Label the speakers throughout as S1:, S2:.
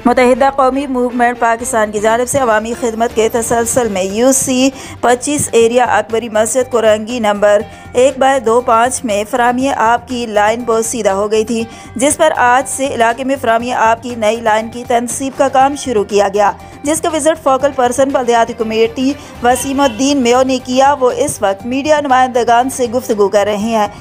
S1: मुत्तहिदा कौमी मूवमेंट पाकिस्तान की जानिब से अवामी खिदमत के तसलसल में UC 25 एरिया अकबरी मस्जिद कोरंगी नंबर 1/25 में फराहमी आब की लाइन बोसीदा हो गई थी, जिस पर आज से इलाके में फराहमी आब की नई लाइन की तनसीब का काम शुरू किया गया, जिसका विजिट फोकल पर्सन बल्दियाती कमेटी वसीमुद्दीन मेयो ने किया। वो इस वक्त मीडिया नुमाइंदगान से गुफ्तगू कर रहे हैं।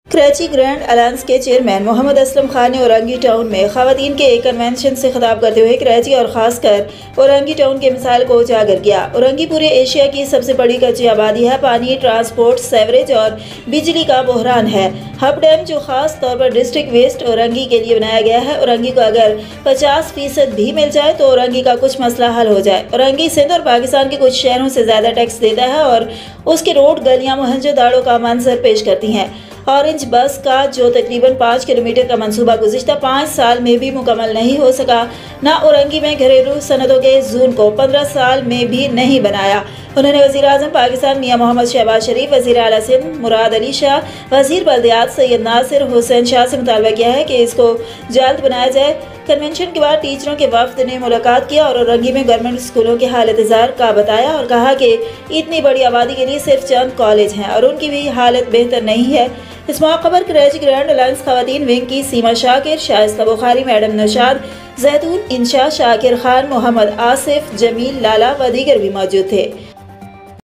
S1: कराची ग्रैंड अलायंस के चेयरमैन मोहम्मद असलम खान ने औरंगी टाउन में खवातीन के एक कन्वेंशन से खिताब करते हुए कराची और ख़ासकर औरंगी टाउन के मिसाल को उजागर किया। औरंगी पूरे एशिया की सबसे बड़ी कच्ची आबादी है। पानी, ट्रांसपोर्ट, सेवरेज और बिजली का बहरान है। हब डैम जो खास तौर पर डिस्ट्रिक्ट वेस्ट औरंगी के लिए बनाया गया है, औरंगी को अगर 50% भी मिल जाए तो औरंगी का कुछ मसला हल हो जाए। औरंगी सिंध और पाकिस्तान के कुछ शहरों से ज़्यादा टैक्स देता है और उसके रोड, गलियाँ मोहनजोदाड़ो का मंजर पेश करती हैं। ऑरेंज बस का जो तकरीबन 5 किलोमीटर का मंसूबा गुज़िश्ता 5 साल में भी मुकम्मल नहीं हो सका, ना औरंगी में घरेलू सनतों के जोन को 15 साल में भी नहीं बनाया। उन्होंने वज़ीर-ए-आज़म पाकिस्तान मियां मोहम्मद शहबाज शरीफ, वज़ीर आला सिंध मुराद अली शाह, वज़ीर बल्दियात सैयद नासिर हुसैन शाह से मुतालबा किया है कि इसको जल्द बनाया जाए। कन्वेंशन के बाद टीचरों के वफ्द ने मुलाकात किया और औरंगी में गवर्नमेंट स्कूलों की हालत ज़ार का बताया और कहा कि इतनी बड़ी आबादी के लिए सिर्फ चंद कॉलेज हैं और उनकी भी हालत बेहतर नहीं है। इस मौके पर कराची ग्रैंड अलायंस खवातीन विंग की सीमा शाकिर, शाइस्ता बुखारी, मैडम नौशाद, जैतून इंशा, शाकिर खान, मोहम्मद आसिफ, जमील लाला व दीगर भी मौजूद थे।